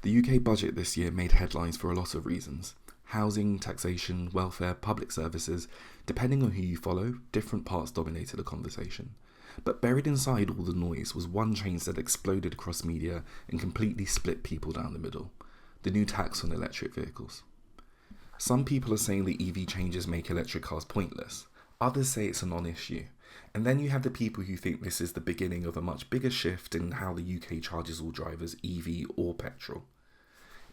The UK budget this year made headlines for a lot of reasons. Housing, taxation, welfare, public services, depending on who you follow, different parts dominated the conversation. But buried inside all the noise was one change that exploded across media and completely split people down the middle: the new tax on electric vehicles. Some people are saying the EV changes make electric cars pointless. Others say it's a non-issue. And then you have the people who think this is the beginning of a much bigger shift in how the UK charges all drivers, EV or petrol.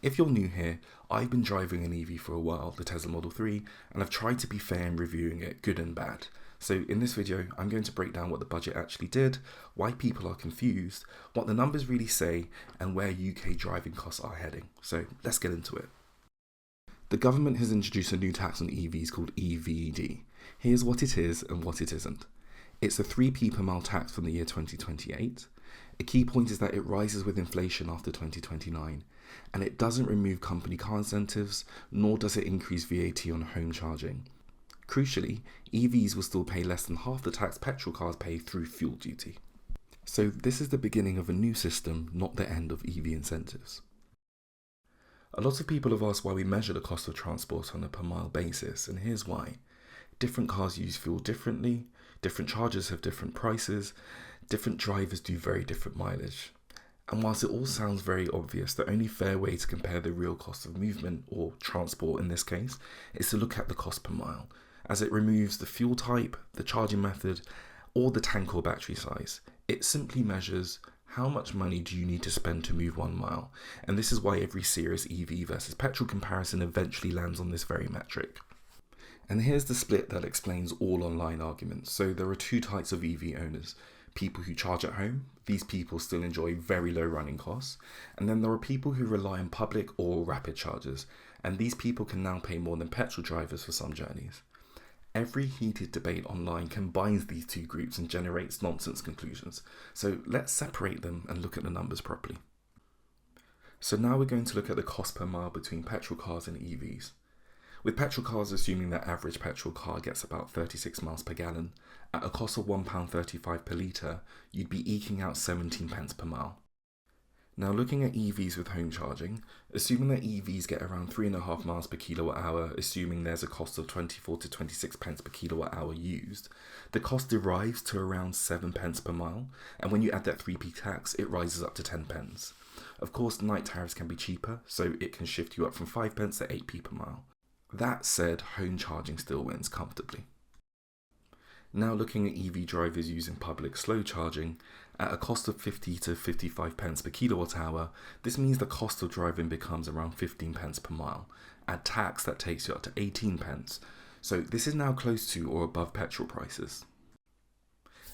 If you're new here, I've been driving an EV for a while, the Tesla Model 3, and I've tried to be fair in reviewing it, good and bad. So in this video, I'm going to break down what the budget actually did, why people are confused, what the numbers really say, and where UK driving costs are heading. So let's get into it. The government has introduced a new tax on EVs called EVD. Here's what it is and what it isn't. It's a 3p per mile tax from the year 2028. A key point is that it rises with inflation after 2029, and it doesn't remove company car incentives, nor does it increase VAT on home charging. Crucially, EVs will still pay less than half the tax petrol cars pay through fuel duty. So this is the beginning of a new system, not the end of EV incentives. A lot of people have asked why we measure the cost of transport on a per mile basis, and here's why. Different cars use fuel differently, different chargers have different prices, different drivers do very different mileage. And whilst it all sounds very obvious, the only fair way to compare the real cost of movement, or transport in this case, is to look at the cost per mile, as it removes the fuel type, the charging method, or the tank or battery size. It simply measures how much money do you need to spend to move 1 mile, and this is why every serious EV versus petrol comparison eventually lands on this very metric. And here's the split that explains all online arguments. So there are two types of EV owners: people who charge at home. These people still enjoy very low running costs. And then there are people who rely on public or rapid chargers, and these people can now pay more than petrol drivers for some journeys. Every heated debate online combines these two groups and generates nonsense conclusions. So let's separate them and look at the numbers properly. So now we're going to look at the cost per mile between petrol cars and EVs. With petrol cars, assuming that average petrol car gets about 36 miles per gallon, at a cost of £1.35 per litre, you'd be eking out 17 pence per mile. Now looking at EVs with home charging, assuming that EVs get around 3.5 miles per kilowatt hour, assuming there's a cost of 24 to 26 pence per kilowatt hour used, the cost derives to around 7 pence per mile, and when you add that 3p tax, it rises up to 10 pence. Of course, night tariffs can be cheaper, so it can shift you up from 5 pence to 8p per mile. That said, home charging still wins comfortably. Now looking at EV drivers using public slow charging, at a cost of 50 to 55 pence per kilowatt hour, this means the cost of driving becomes around 15 pence per mile. Add tax, that takes you up to 18 pence. So this is now close to or above petrol prices.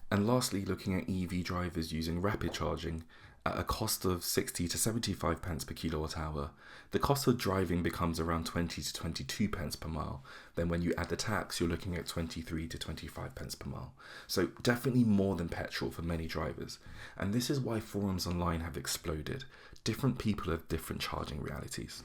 And lastly, looking at EV drivers using rapid charging, at a cost of 60 to 75 pence per kilowatt hour, the cost of driving becomes around 20 to 22 pence per mile. Then when you add the tax, you're looking at 23 to 25 pence per mile. So definitely more than petrol for many drivers. And this is why forums online have exploded. Different people have different charging realities.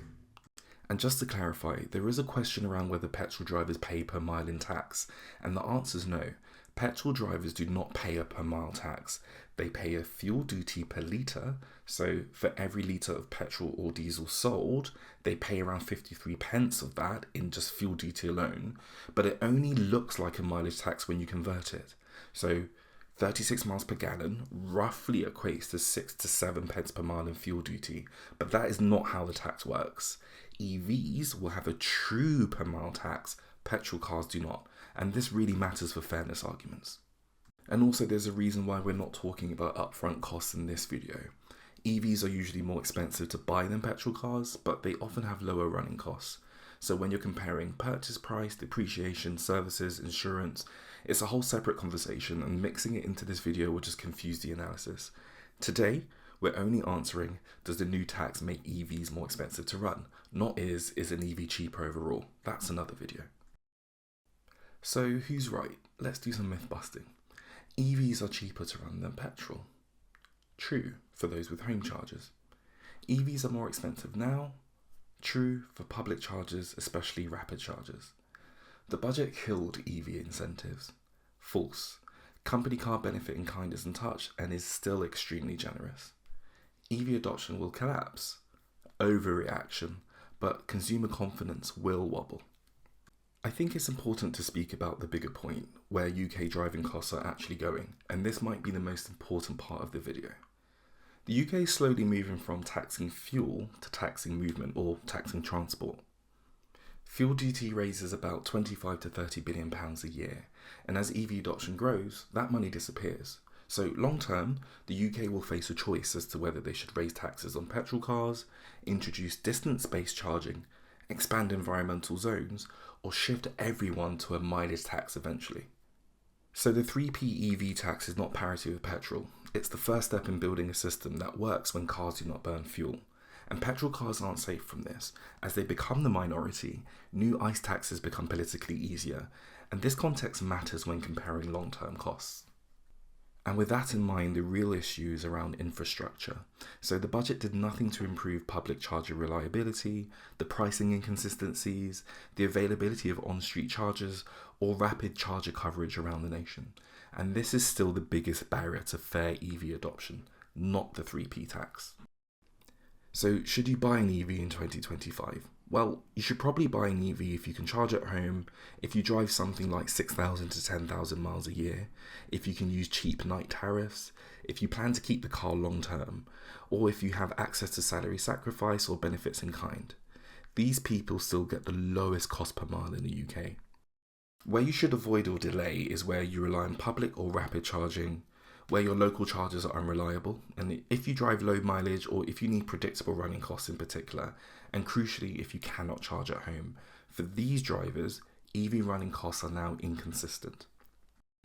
And just to clarify, there is a question around whether petrol drivers pay per mile in tax, and the answer is no. Petrol drivers do not pay a per mile tax. They pay a fuel duty per litre, so for every litre of petrol or diesel sold, they pay around 53 pence of that in just fuel duty alone, but it only looks like a mileage tax when you convert it. So 36 miles per gallon roughly equates to 6 to 7 pence per mile in fuel duty, but that is not how the tax works. EVs will have a true per mile tax, petrol cars do not, and this really matters for fairness arguments. And also there's a reason why we're not talking about upfront costs in this video. EVs are usually more expensive to buy than petrol cars, but they often have lower running costs. So when you're comparing purchase price, depreciation, services, insurance, it's a whole separate conversation, and mixing it into this video will just confuse the analysis. Today, we're only answering, does the new tax make EVs more expensive to run? Not is an EV cheaper overall? That's another video. So who's right? Let's do some myth busting. EVs are cheaper to run than petrol. True for those with home chargers. EVs are more expensive now. True for public chargers, especially rapid chargers. The budget killed EV incentives. False. Company car benefit in kind isn't touched and is still extremely generous. EV adoption will collapse. overreaction, but consumer confidence will wobble. I think it's important to speak about the bigger point, where UK driving costs are actually going, and this might be the most important part of the video. The UK is slowly moving from taxing fuel to taxing movement, or taxing transport. Fuel duty raises about 25 to 30 billion pounds a year, and as EV adoption grows, that money disappears. So long term, the UK will face a choice as to whether they should raise taxes on petrol cars, introduce distance-based charging, expand environmental zones, or shift everyone to a mileage tax eventually. So the 3p EV tax is not parity with petrol. It's the first step in building a system that works when cars do not burn fuel. And petrol cars aren't safe from this. As they become the minority, new ICE taxes become politically easier, and this context matters when comparing long-term costs. And with that in mind, the real issue is around infrastructure. So the budget did nothing to improve public charger reliability, the pricing inconsistencies, the availability of on-street chargers, or rapid charger coverage around the nation. And this is still the biggest barrier to fair EV adoption, not the 3p tax. So should you buy an EV in 2025? Well, you should probably buy an EV if you can charge at home, if you drive something like 6,000 to 10,000 miles a year, if you can use cheap night tariffs, if you plan to keep the car long term, or if you have access to salary sacrifice or benefits in kind. These people still get the lowest cost per mile in the UK. Where you should avoid or delay is where you rely on public or rapid charging, where your local chargers are unreliable, and if you drive low mileage or if you need predictable running costs in particular, and crucially if you cannot charge at home. For these drivers, EV running costs are now inconsistent.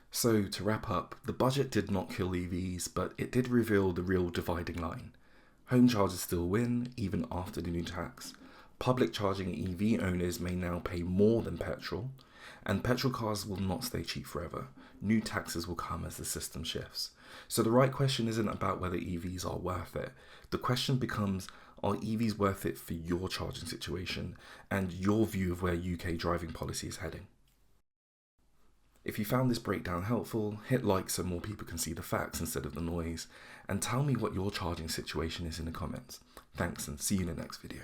So to wrap up, the budget did not kill EVs, but it did reveal the real dividing line. Home chargers still win, even after the new tax. Public charging EV owners may now pay more than petrol, and petrol cars will not stay cheap forever. New taxes will come as the system shifts. So the right question isn't about whether EVs are worth it. The question becomes, are EVs worth it for your charging situation and your view of where UK driving policy is heading? If you found this breakdown helpful, hit like so more people can see the facts instead of the noise, and tell me what your charging situation is in the comments. Thanks, and see you in the next video.